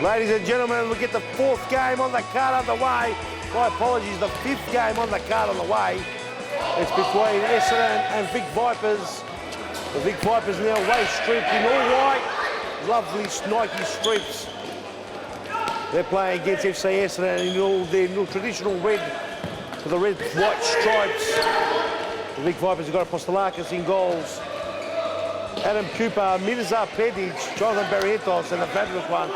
Ladies and gentlemen, we get the fourth game on the card on the way. My apologies, the fifth game on the card on the way. It's between Essendon and Vic Vipers. The Vic Vipers now waist stripped in all white. Lovely Nike strips. They're playing against FC Essendon in all their traditional red with the red white stripes. The Vic Vipers have got Futsalroos in goals. Adam Cooper, Mirza Pedic, Jonathan Barrientos, and the fabulous one,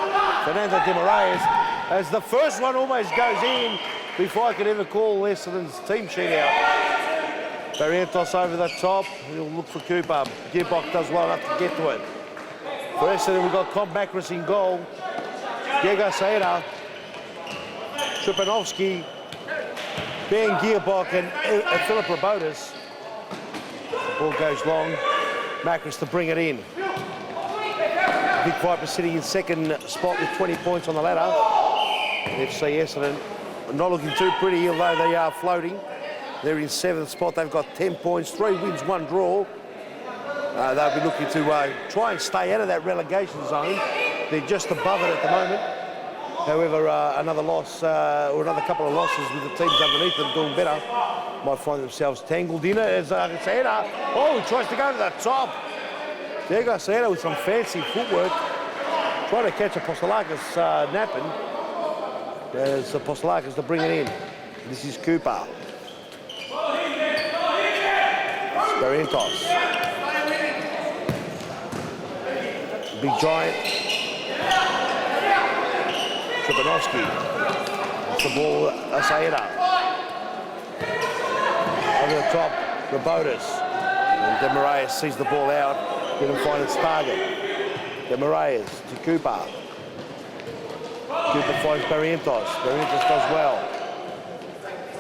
Fernando De Moraes, as the first one almost goes in before I could ever call Essendon's team sheet out. Barrientos over the top, he'll look for Cooper. Gearbox does well enough to get to it. For Essendon, we've got Cobb Macris in goal. Diego Saeta, Tripanovsky, Ben Gearbox, and Philip Rabotis. The ball goes long. Macris to bring it in. Vic Vipers sitting in second spot with 20 points on the ladder. FC Essendon not looking too pretty, although they are floating. They're in seventh spot. They've got 10 points, 3 wins, 1 draw. They'll be looking to try and stay out of that relegation zone. They're just above it at the moment. However, another loss or another couple of losses with the teams underneath them doing better might find themselves tangled in it. As Saeta, he tries to go to the top. Diego Saeta with some fancy footwork, trying to catch a Futsalroos napping. There's the Futsalroos to bring it in. This is Cooper. Barrientos. Big giant. Tripanovsky. That's the ball, Saeta. Over the top, Rabotis. And De Moraes sees the ball out, didn't find its target. De Moraes to Cooper. Cooper finds Barrientos. Barrientos does well.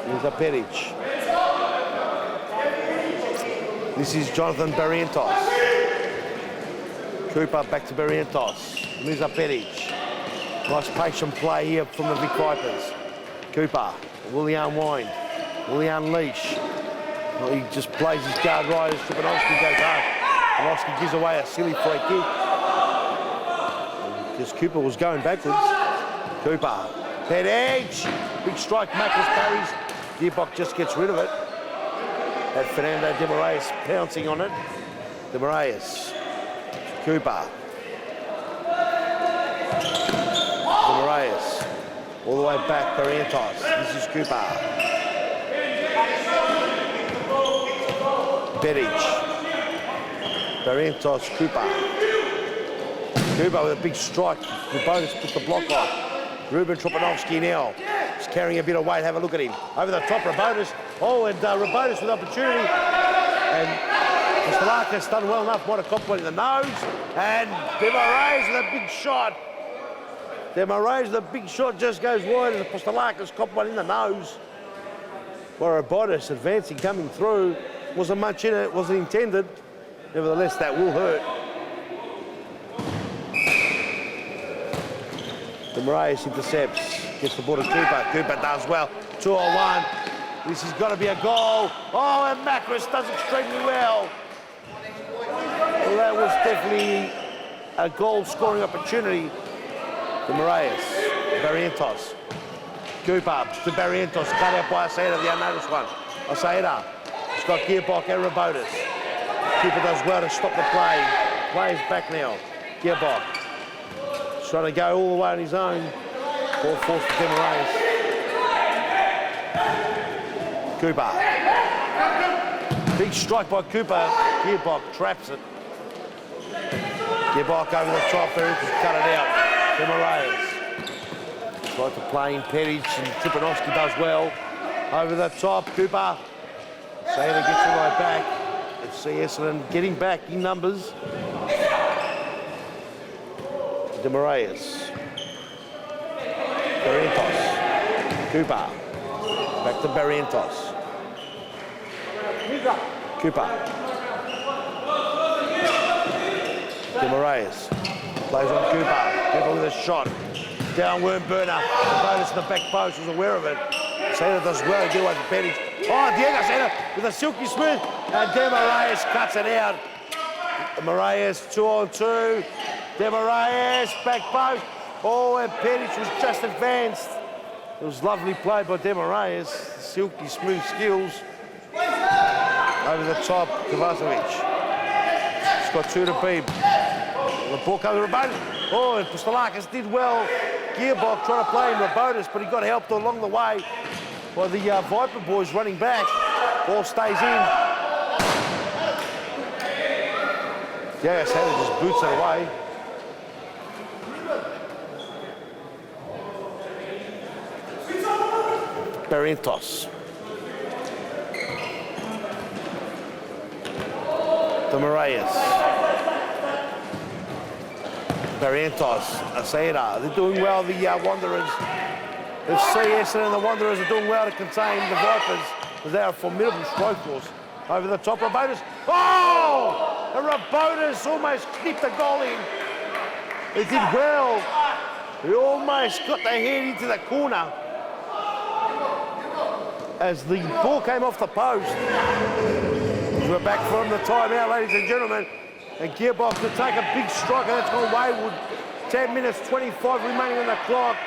Here's a Pedic. This is Jonathan Barrientos. Cooper back to Barrientos. Mirza Pedic. Nice patient play here from the Vic Vipers. Cooper, Willian Wind, Willian Leash. Well, he just plays his guard right as Tripanovsky goes home. Tripanovsky gives away a silly free kick. Because Cooper was going backwards. Cooper, head edge. Big strike, Macris parries. Gearbox just gets rid of it. That Fernando De Moraes pouncing on it. De Moraes, Cooper. De Moraes, all the way back, Barrientos. This is Cooper. Pedic. Barrientos, Cooper. Cooper with a big strike. Rabotis puts the block on. Ruben Tripanovsky now. He's carrying a bit of weight. Have a look at him. Over the top, Rabotis. And Rabotis with opportunity. And Futsalroos done well enough. What a compliment in the nose. And De Moraes with a big shot. De Moraes with a big shot just goes wide as the Futsalroos cop one in the nose. Well, Rabotis advancing, coming through. Wasn't much in it, wasn't intended. Nevertheless, that will hurt. De Moraes intercepts, gets the ball to Cooper. Cooper does well. 2-on-1. This has got to be a goal. And Macris does extremely well. Well, that was definitely a goal-scoring opportunity. De Moraes, Barrientos. Cooper to Barrientos, cut out by Saeta, the unnoticed one. Saeta. He's got Gearbox and Rabotis. Cooper does well to stop the play. Play's back now. Gearbox. He's trying to go all the way on his own. Ball forced to De Moraes. Cooper. Big strike by Cooper. Gearbox traps it. Gearbox over the top there, just cut it out. De Moraes. Tried to play in Pedic and Tripanovsky does well. Over the top, Cooper. Saeta gets the right back. FC Essendon getting back in numbers. De Moraes. Barrientos. Cooper. Back to Barrientos. Cooper. De Moraes. Plays on Cooper. Cooper with a shot. Down worm burner. The bonus in the back post was aware of it. Saeta does well to get away from Pedic. Diego Saeta with a silky smooth. And De Moraes cuts it out. De Moraes 2-on-2. De Moraes back post. Oh, and Pettis was just advanced. It was lovely play by De Moraes. Silky smooth skills. Over the top, Kovacevic. He's got 2 to beat. The ball comes to Rabotis. Oh, and Pustelakis did well. Gearbox trying to play in Rabotis, but he got helped along the way by the Viper boys running back. Ball stays in. Yeah, Sala just boots it away. Barrientos. De Moraes. Barrientos. Aceda. They're doing well, the Wanderers. FC Essendon and the Wanderers are doing well to contain the Vipers, because they are a formidable stroke force. Over the top, Rabotis. Oh! And Rabotis almost clipped the goal in. He did well. He almost got the head into the corner as the ball came off the post. We're back from the timeout, ladies and gentlemen. And Gearbox to take a big strike, and that's gone wayward. 10 minutes, 25 remaining on the clock.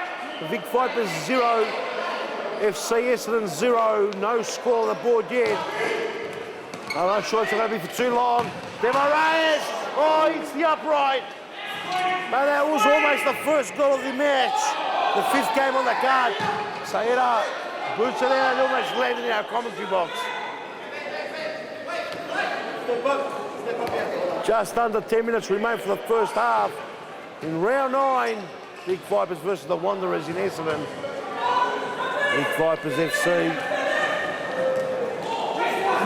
The Vic Vipers 0, FC Essendon 0. No score on the board yet. I'm not sure it's going to be for too long. De Moraes, oh, it's the upright. But that was almost the first goal of the match. The 5th game on the card. Saeta boots it out and almost landed in our commentary box. Just under 10 minutes remain for the first half. In round 9, Vic Vipers versus the Wanderers in Essendon. Vic Vipers FC.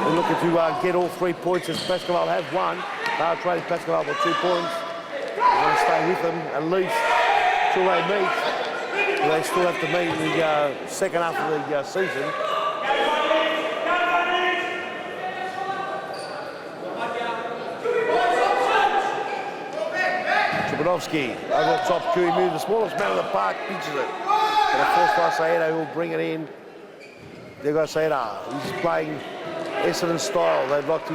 We're looking to get all 3 points as Pascal have won. They're trading Pascal for 2 points. We're going to stay with them at least till they meet. They still have to meet in the second half of the season. Tripanovsky over the top, Kui Mu, the smallest man in the park, pitches it. And of course, by Saeta, who will bring it in. There goes Saeta. He's playing Essendon style. They'd like to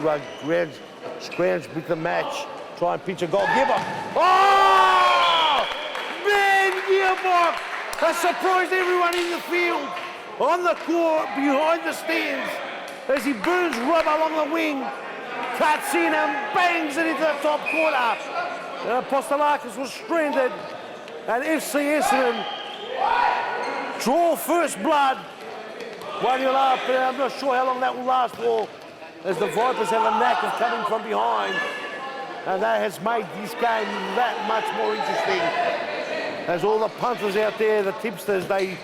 scrounge with the match, try and pitch a goal. Gearbox. Oh! Man, Gearbox has surprised everyone in the field, on the court, behind the stands, as he burns rubber along the wing, cuts in and bangs it into the top corner. Pustelakis was stranded, and FC Essendon draw first blood. 1-0 up, but I'm not sure how long that will last for, as the Vipers have a knack of coming from behind, and that has made this game that much more interesting. As all the punters out there, the tipsters, they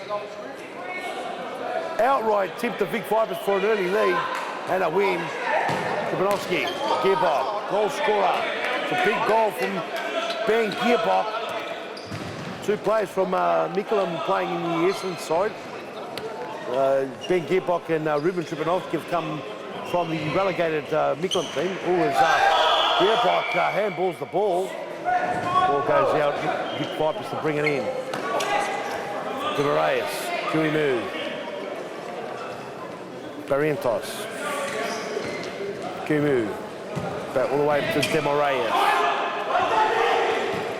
outright tipped the Vic Vipers for an early lead and a win. Tripanovsky, Gearbox, goal scorer. It's a big goal from Ben Gearbox. 2 players from Mickleham playing in the Essendon side. Ben Gearbox and Ruben Tripanovsky have come from the relegated Mickleham team. Gearbox handballs the ball. Ball goes out, Vic Vipers to bring it in. De Moraes, Kui Mu. Barrientos. Kui Mu. Back all the way to De Moraes.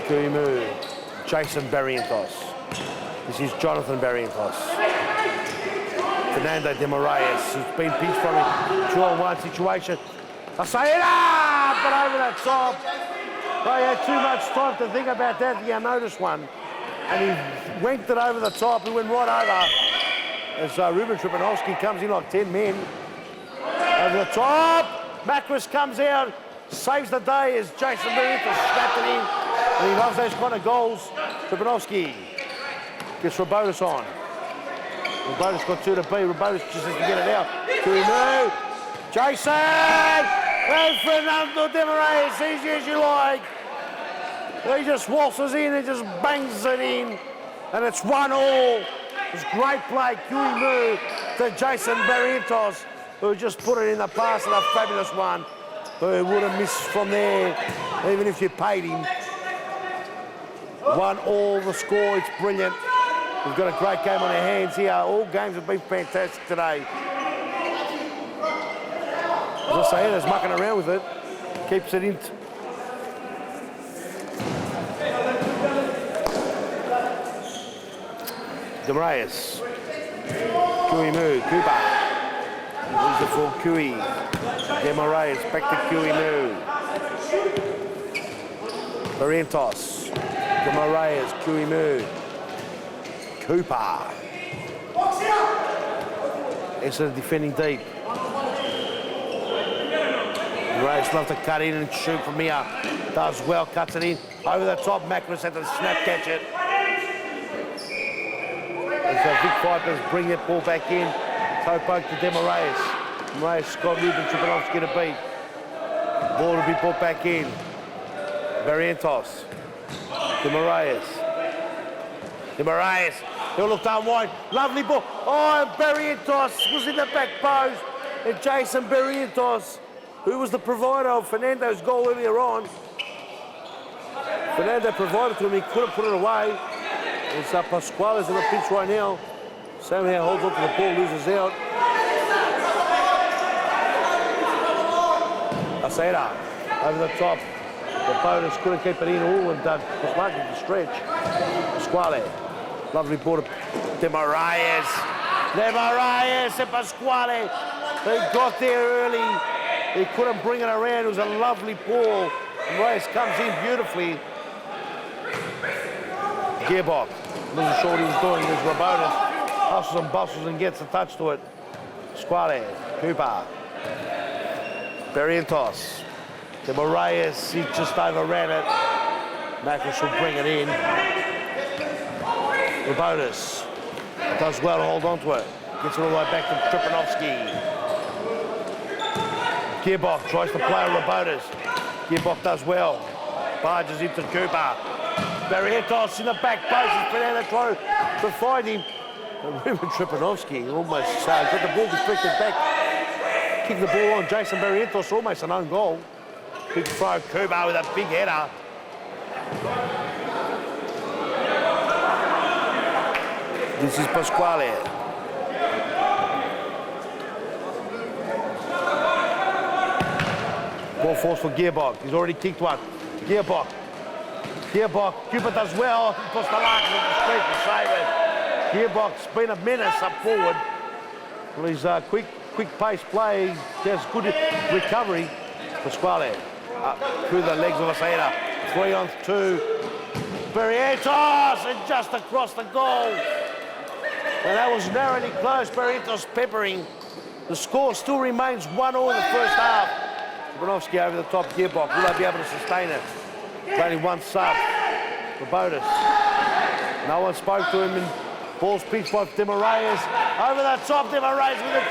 Kui Mu. Jason Barrientos. This is Jonathan Barrientos. Fernando De Moraes, who's been pinched from a 2-on-1 situation. Aceda, but over the top. They had too much time to think about that, the unnoticed one. And he winked it over the top, he went right over. As Ruben Tripanovsky comes in like 10 men. Over the top, Macris comes out, saves the day as Jason Barrientos snapped it in. And he loves those kind of goals. Tripanovsky gets Rabotis on. Rabotis got 2 to beat. Rabotis just has to get it out. Kui Mu, Jason, and Fernando De Moraes, easy as you like. He just waltzes in and just bangs it in. And it's 1-1. It's great play, Kui Mu to Jason Barrientos, who just put it in the pass, and a fabulous one. Who would have missed from there, even if you paid him. 1-1 the score, it's brilliant. We've got a great game on our hands here. All games have been fantastic today. As I say, there's mucking around with it. Keeps it in. De Moraes. Kui Mu, Cooper. Lose it for Kui. De Moraes, back to Kui Mu. Barrientos. De Moraes, Kui Mu. Cooper. Essendon defending deep. Moraes loves to cut in and shoot from here. Does well, cuts it in. Over the top, Macris had to snap catch it. And so Vic Vipers bring that ball back in. Toe poke to De Moraes. Moraes, Scott Ruben, Tripanovsky to beat. Ball will be brought back in. Barrientos. De Moraes. De Moraes. He'll look down wide. Lovely ball. Oh, and Barrientos was in the back post. And Jason Barrientos, who was the provider of Fernando's goal earlier on. Fernando provided to him, he couldn't put it away. It's Pasquale's in the pitch right now. Somehow holds on to the ball, loses out. Aceda over the top. The bonus couldn't keep it in all, and Pasquale to stretch. Pasquale, lovely ball to De Moraes. De Moraes and Pasquale. They got there early. He couldn't bring it around. It was a lovely ball. Moraes comes in beautifully. Gearbox. Wasn't sure what he was doing. There's Rabonis. Hustles and bustles and gets a touch to it. Squale. Cooper. Barrientos. De Moraes, he just overran it. Macris will bring it in. Rabonis does well to hold on to it. Gets it all the way back to Tripanovsky. Gearbox tries to play on Rabonis. Gearbox does well. Barges into Cooper. Barrientos in the back post. He's been able to try to find him. And Ruben Tripanovsky almost got the ball deflected back. Kicked the ball on. Jason Barrientos, almost an own goal. Big throw. Cooper with a big header. This is Pasquale. Ball force for Gearbox. He's already kicked one. Gearbox. Gearbox. Cooper does well. Postalakis with the street to save it. Gearbox been a menace up forward. Well, he's quick pace play. He has good recovery. Pasquale through the legs of Aceda. 3-on-2. Barrientos and just across the goal. And that was narrowly close. Barrientos peppering. The score still remains 1-1 in the first half. Tripanovsky over the top. Gearbox. Will they be able to sustain it? Only one sub. Rabonis. No one spoke to him. And ball's pitched by De Moraes. Over the top. De Moraes with a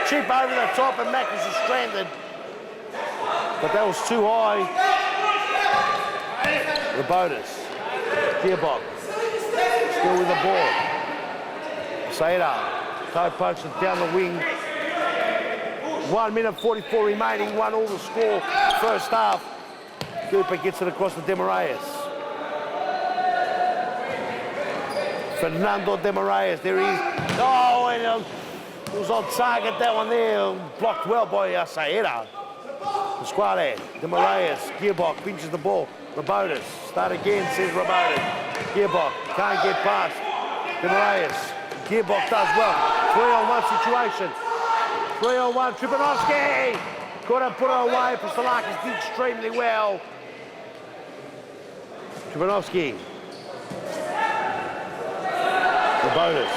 chip over the top, and Macris is stranded. But that was too high. Rabonis. Gearbox. Still with the ball. Aceda. Toe pokes it down the wing. 1 minute 44 remaining. 1-1 the score. First half. Cooper gets it across to De Moraes. Fernando De Moraes. There he is. Oh, and it was on target, that one there. Blocked well by Aceda. Pasquale. De Moraes. Gearbox pinches the ball. Rabonis. Start again, says Rabonis. Gearbox can't get past De Moraes. Gearbox does well. 3-on-1 situation. 3-on-1. Tripanovsky couldn't put it away. Postalakis did extremely well. Tripanovsky. Rabonis.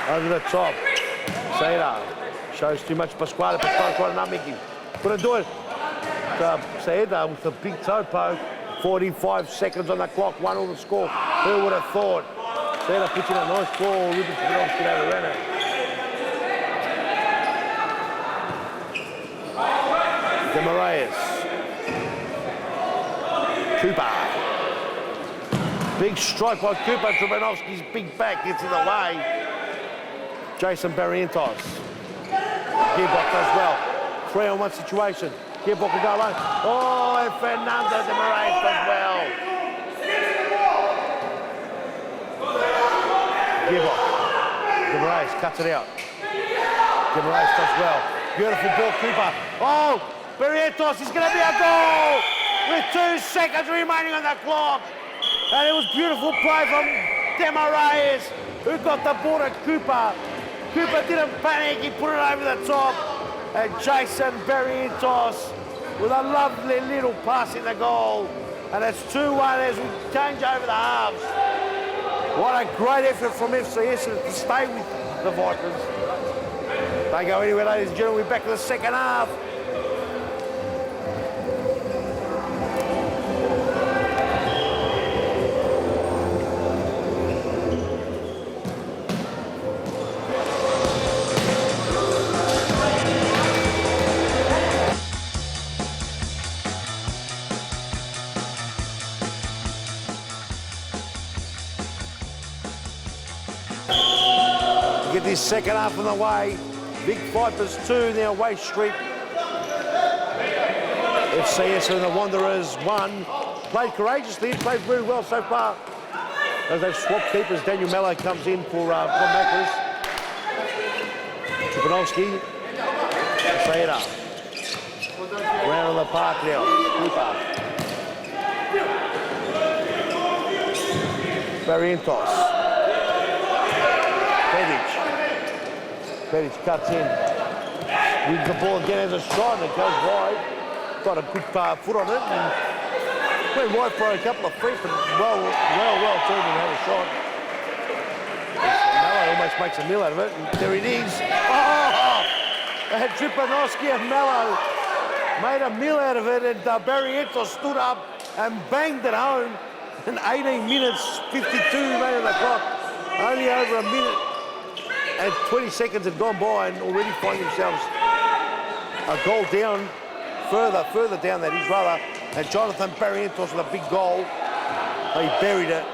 Over the top. Aceda shows too much Pasquale. Pasquale trying to unmake him. Couldn't do it. Aceda with a big toe poke. 45 seconds on the clock. 1-1 the score. Who would have thought? Aceda pitching a nice ball. Ruben Tripanovsky overran it. De Moraes. Cooper. Big strike by Cooper. Tripanovsky's big back gets in the way. Jason Barrientos. Gearbox does well. 3-on-1 situation. Gearbox will go alone. Oh, and Fernando De Moraes does well. Gearbox. De Moraes cuts it out. De Moraes does well. Beautiful ball, Cooper. Oh, Barrientos is going to be a goal with 2 seconds remaining on the clock. And it was beautiful play from De Moraes, who got the ball to Cooper. Cooper didn't panic, he put it over the top. And Jason Barrientos with a lovely little pass in the goal. And it's 2-1 as we change over the halves. What a great effort from FCS to stay with the Vipers. Don't go anywhere, ladies and gentlemen. We're back in the second half. Get this second half on the way. Big Vipers 2, now Waste Street. FCS and the Wanderers 1. Played courageously, played very well so far. As they've swapped keepers, Daniel Mello comes in for Mackers. Chupanowski. Sayeda. Round on the park now. Cooper. Barrientos. Pedic cuts in. Wins the ball again as a shot and it goes wide. Got a good foot on it and went wide for a couple of feet, but well turned and had a shot. Mello almost makes a meal out of it, and there it is. Oh! And Chupanowski and Mello made a meal out of it, and Barrientos stood up and banged it home. In 18 minutes, 52 remaining on the clock. Only over a minute and 20 seconds had gone by and already find themselves a goal down, further down that is rather. And Jonathan Barrientos with a big goal. He buried it.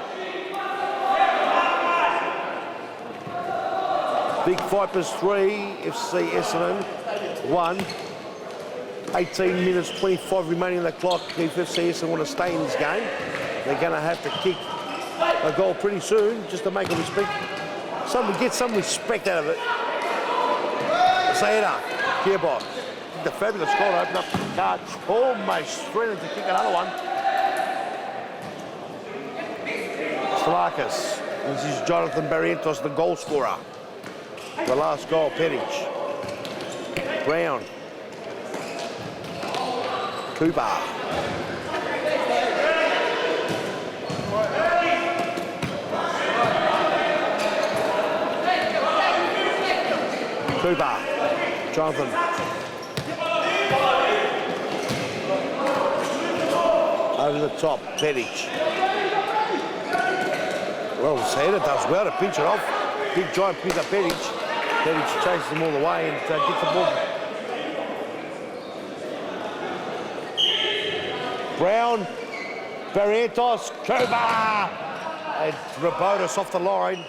Big Vipers 3, FC Essendon 1. 18 minutes, 25 remaining on the clock. If FC Essendon want to stay in this game, they're going to have to kick a goal pretty soon just to make a respect. Get some respect out of it. Sayeda, Gearbox. The fabulous goal to open up the card. Almost threatened to kick another one. Stalakis. This is Jonathan Barrientos, the goal scorer. The last goal, Pedic. Brown. Cooper. Cooper, Jonathan. Over the top, Pedic. Well, Sayeda does well to pinch it off. Big giant pick up Pedic. Pedic chases them all the way and gets the ball. Brown, Barrientos, Cooper, and Rabotis off the line.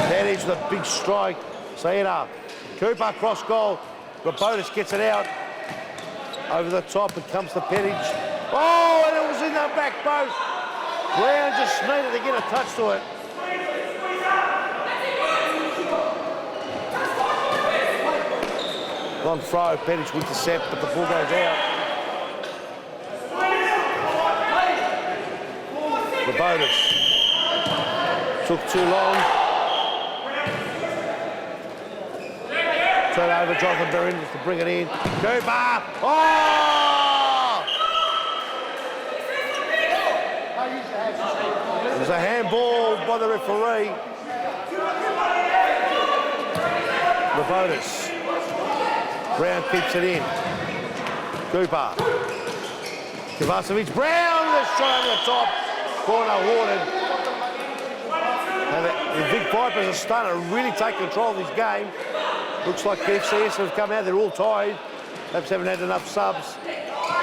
Pedic with a big strike. Sayeda. Cooper cross goal. Rabotis gets it out. Over the top, it comes to Pedic. Oh, and it was in the back post. Brown just needed to get a touch to it. Long throw, Pedic with the intercept, but the ball goes out. Rabotis. Took too long. Turn over, Jonathan Barrientos to bring it in. Cooper! Oh! It was a handball by the referee. Rabotis. Brown keeps it in. Cooper. Kovacevic. Brown, the shot over the top. Corner awarded. And the Big Vipers are starting to really take control of this game. Looks like FCS have come out, they're all tied. Perhaps haven't had enough subs.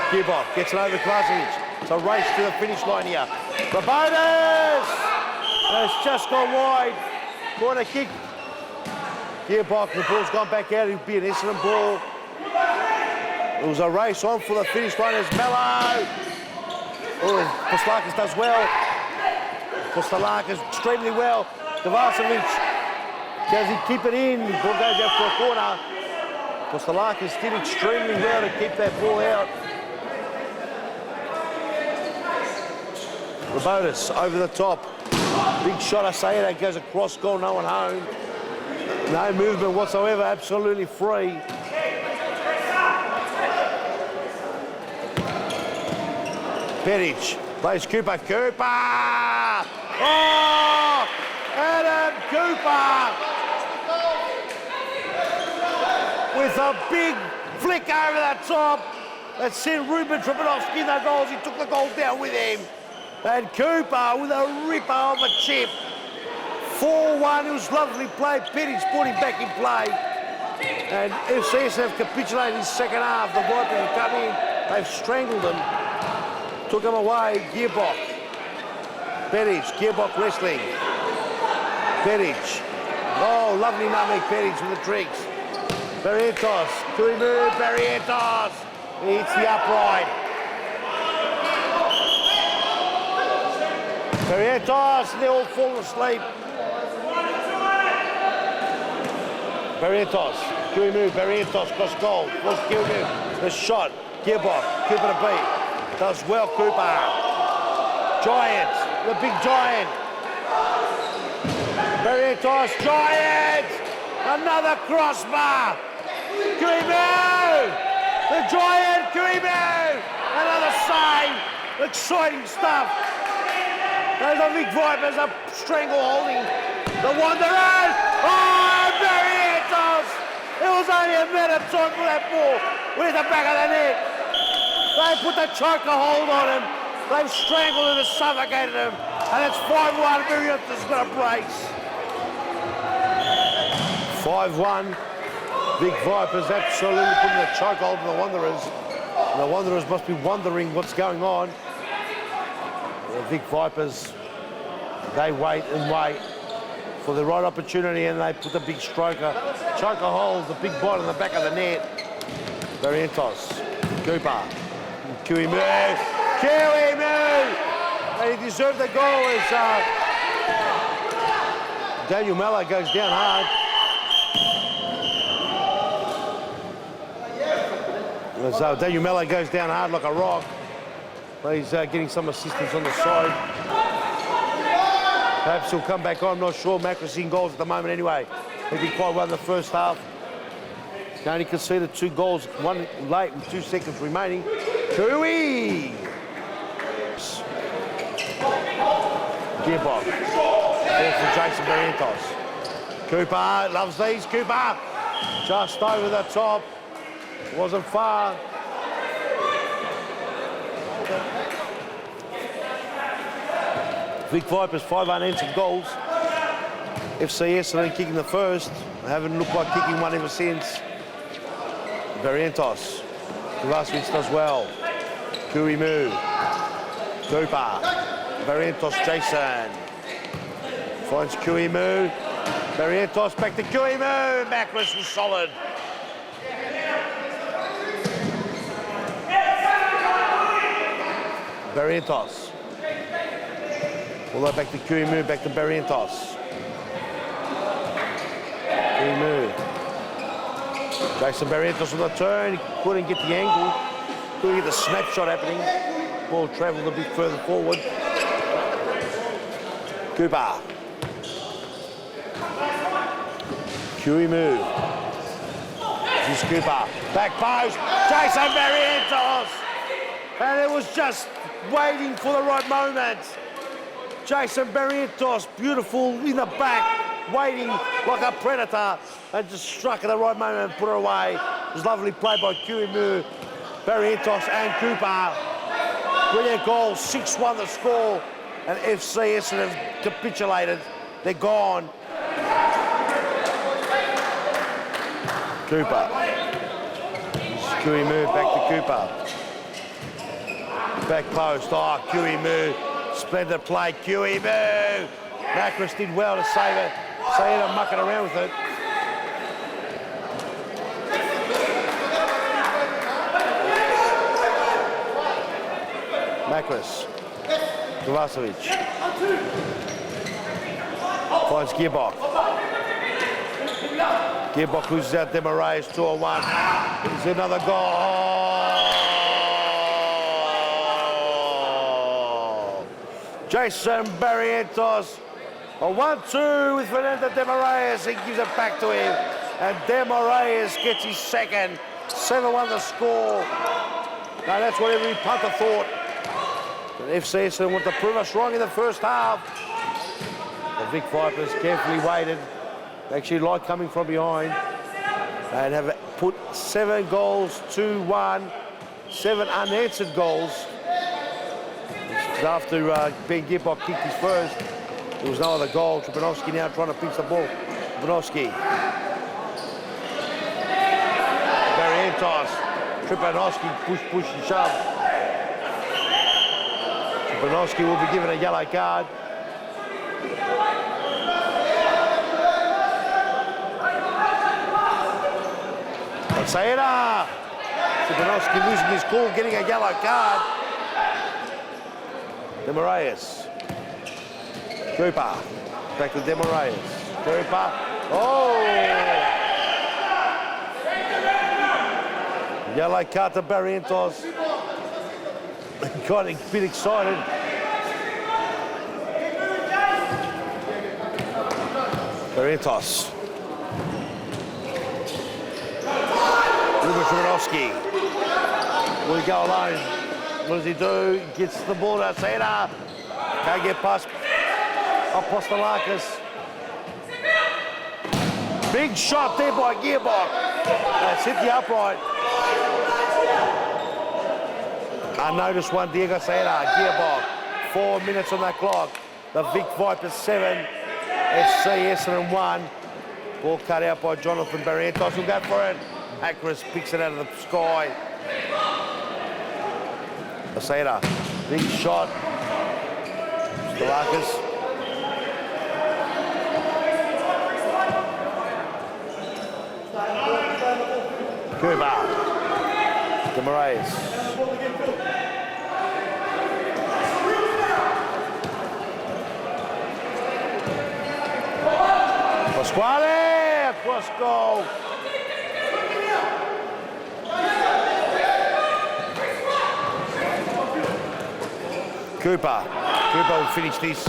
Gearbox gets it over Kovacevic. It's a race to the finish line here. Rabotis! It's just gone wide. Corner kick. Gearbox, the ball's gone back out. It'll be an Essendon ball. It was a race on for the finish line as Mello. Oh, Pustelakis does well. Pustelakis extremely well. Kovacevic. Does he keep it in? The ball goes out for a corner. Pustelakis did extremely well to keep that ball out. Rabotis over the top. Big shot, I say it. It goes across goal, no one home. No movement whatsoever, absolutely free. Peric plays Cooper. Cooper! Oh! Adam Cooper! With a big flick over the top. That sent Ruben Tripanovsky in the goals. He took the goals down with him. And Cooper with a ripper of a chip. 4-1, it was lovely play. Peric put him back in play. And FCS have capitulated in the second half. The Vipers have come in. They've strangled them. Took him away. Gearbox. Peric, Gearbox wrestling. Peric. Oh, lovely numbing Peric with the tricks. Barrientos. Good move, Barrientos. He hits the upright. Barrientos, they all fall asleep. Barrientos, Kiwi move, Barrientos, cross goal. What's Kiwi move? The shot, Gearbox, Cooper to beat. Does well, Cooper. Giant, the big giant. Barrientos, giant! Another crossbar. Kiwi move! The giant, Kiwi move! Another save. Exciting stuff. Those are big Vipers are strangle holding the Wanderers. Oh, Barrientos! It was only a minute time for that ball. With the back of the net. They put the choker hold on him. They've strangled him and suffocated him. And it's 5-1. Barrientos has got a brace. 5-1. Big Vipers absolutely putting the choke hold on the Wanderers. And the Wanderers must be wondering what's going on. The Vic Vipers, they wait and wait for the right opportunity and they put the big choker hold, the big bite on the back of the net. Barrientos, Cooper, Kiwi move, Kiwi move! And he deserved the goal as Daniel Mello goes down hard. As Daniel Mello goes down hard like a rock. He's getting some assistance on the side. Perhaps he'll come back on, I'm not sure. Macros in goals at the moment anyway. He did quite well in the first half. He only conceded 2 goals, one late with 2 seconds remaining. Cooey! Gearbox. There for Jason Barrientos. Cooper loves these, Cooper. Just over the top. Wasn't far. Vic Vipers, 5 unanswered goals. FC Essendon kicking the first. They haven't looked like kicking one ever since. Barrientos. Kovacevic does well. Kiwi move. Cooper. Barrientos, Jason. Finds Kiwi move. Barrientos back to Kiwi move. Macros was solid. Barrientos. All the way back to Kiwi move, back to Barrientos. Kiwi move. Jason Barrientos on the turn. He couldn't get the angle. Couldn't get the snapshot happening. Ball travelled a bit further forward. Cooper. Kiwi move. This is Cooper. Back post. Jason Barrientos. And it was just waiting for the right moment. Jason Barrientos, beautiful in the back, waiting like a predator, and just struck at the right moment and put her away. It was lovely play by Kiwimu, Barrientos and Cooper. Brilliant goal, 6-1 the score, and FC Essendon have capitulated. They're gone. Cooper. Kiwimu back to Cooper. Back post, oh, Kiwimu. Splendid play, Kiwimu. Macros did well to save it. So he ended up mucking around with it. Macros. Kovacevic. Finds Gearbox. Gearbox loses out De Moraes, 2-1. There's another goal. Jason Barrientos. A 1-2 with Fernando De Moraes. He gives it back to him. And De Moraes gets his second. 7-1 the score. Now that's what every punter thought. But FC Essendon want to prove us wrong in the first half. The Vic Vipers carefully waited. They actually like coming from behind. And have put 7 goals to 1. 7 unanswered goals. After Ben Gibbok kicked his first, there was no other goal. Tripanovsky now trying to pinch the ball. Tripanovsky. Barrientos. Tripanovsky push and shove. Tripanovsky will be given a yellow card. Sayeda. Tripanovsky losing his cool, getting a yellow card. De Moraes. Cooper. Back to De Moraes. Cooper. Oh! Yellow card to Barrientos. Got a bit excited. Barrientos. Ruben Tripanovsky. Will he go alone? What does he do? Gets the ball to Sala. Can't get past Apostolakis. Big shot there by Gearbox. That's hit the upright. Unnoticed one, Diego Sala, Gearbox. 4 minutes on that clock. The Vic Vipers 7, FC Essendon 1. Ball cut out by Jonathan Barrientos. Will go for it. Akris picks it out of the sky. Asada, big shot. Stalakis. Cuba. De Moraes. Pasquale, across goal. Cooper will finish this.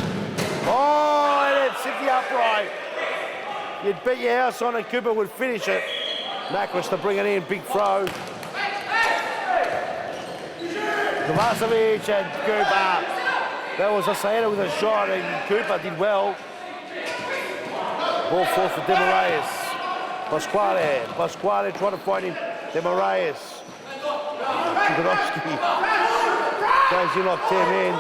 Oh, and it's hit the upright. You'd bet your house on it, Cooper would finish it. Akris to bring it in, big throw. Kovacevic and Cooper. That was Asada with a shot, and Cooper did well. Ball forced for De Moraes. Pasquale trying to find him. De Moraes. Tripanovsky. Goes in like 10 men.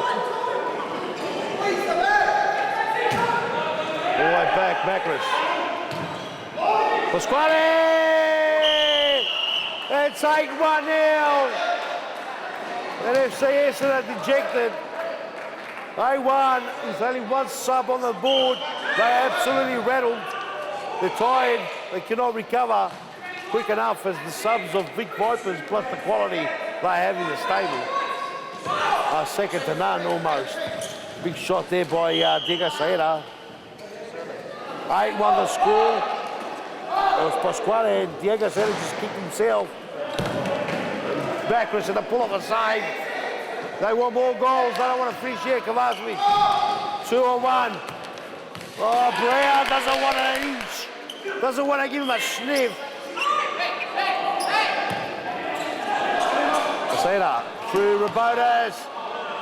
All the way back, Akris. Pasquale! It's 8-1 now. And FC Essendon dejected. They won. There's only one sub on the board. They're absolutely rattled. They're tired. They cannot recover quick enough as the subs of Vic Vipers plus the quality they have in the stable. Second to none almost. Big shot there by Diego Sayeda. 8-1 the score. It was Pasquale and Diego Sayeda just kicked himself. Backwards and a pull off a save. They want more goals. They don't want to finish here. Kovacevic. 2-on-1. Oh, Brown doesn't want an inch. Doesn't want to give him a sniff. Sayeda through Rabotas.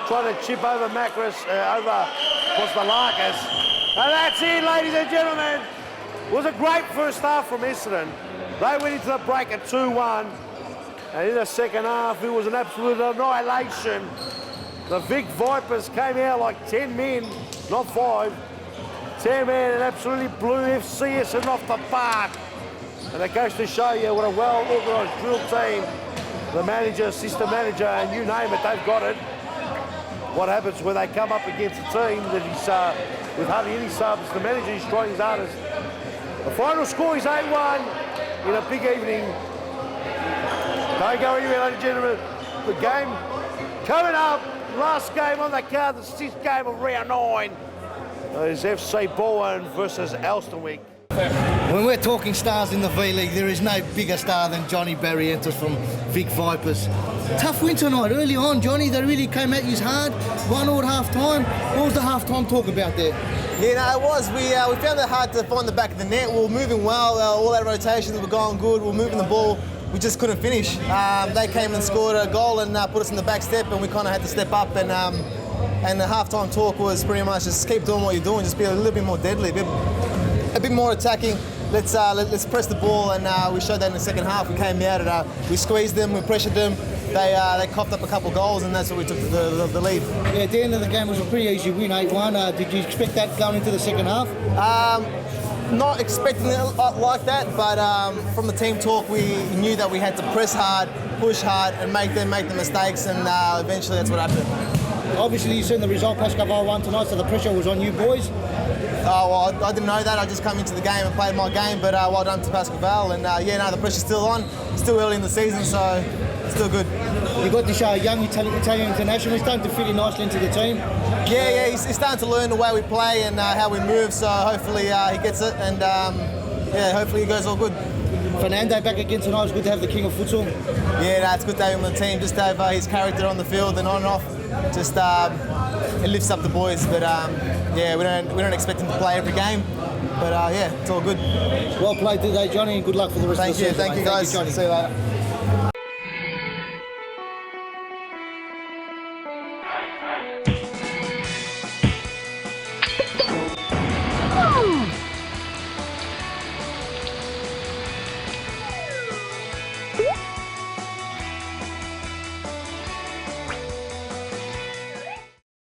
Trying to chip over Akris, over Apostolakis. And that's it, ladies and gentlemen. It was a great first half from Essendon. They went into the break at 2-1. And in the second half, it was an absolute annihilation. The Vic Vipers came out like 10 men, not 5. 10 men and absolutely blew FC Essendon off the park. And it goes to show you what a well-organised drill team, the manager, assistant manager, and you name it, they've got it. What happens when they come up against a team that is with hardly any subs, the manager is trying his hardest. The final score is 8-1 in a big evening. Don't go anywhere, ladies and gentlemen. The game coming up, last game on the card, the 6th game of round 9. Is FC Bowen versus Elsternwick. When we're talking stars in the V-League, there is no bigger star than Johnny Barrientos from Vic Vipers. Tough win tonight. Early on, Johnny, they really came at you hard. 1-1 at half-time. What was the half-time talk about there? Yeah, no, it was. We found it hard to find the back of the net. We were moving well. All our rotations were going good. We were moving the ball. We just couldn't finish. They came and scored a goal and put us in the back step, and we kind of had to step up. And the half-time talk was pretty much just keep doing what you're doing. Just be a little bit more deadly, a bit more attacking. Let's press the ball, and we showed that in the second half. We came out and we squeezed them, we pressured them. They coughed up a couple of goals, and that's what we took the lead. Yeah, at the end of the game, it was a pretty easy win, 8-1. Did you expect that going into the second half? Not expecting it like that, but from the team talk, we knew that we had to press hard, push hard, and make the mistakes, and eventually that's what happened. Obviously, you've seen the result, Pascal won tonight, so the pressure was on you boys. Oh, well, I didn't know that. I just come into the game and played my game, but well done to Pascal. And the pressure's still on. Still early in the season, so still good. You got this young Italian international. He's starting to fit in nicely into the team. Yeah, he's starting to learn the way we play and how we move, so hopefully he gets it, and hopefully he goes all good. Fernando back again tonight. It's good to have the king of futsal. Yeah, it's good to have him on the team, just to have his character on the field and on and off. Just it lifts up the boys, but we don't expect him to play every game, but it's all good. Well played today, Johnny, and good luck for the rest of the season. Thank you, guys. Thank you, Johnny. See you later.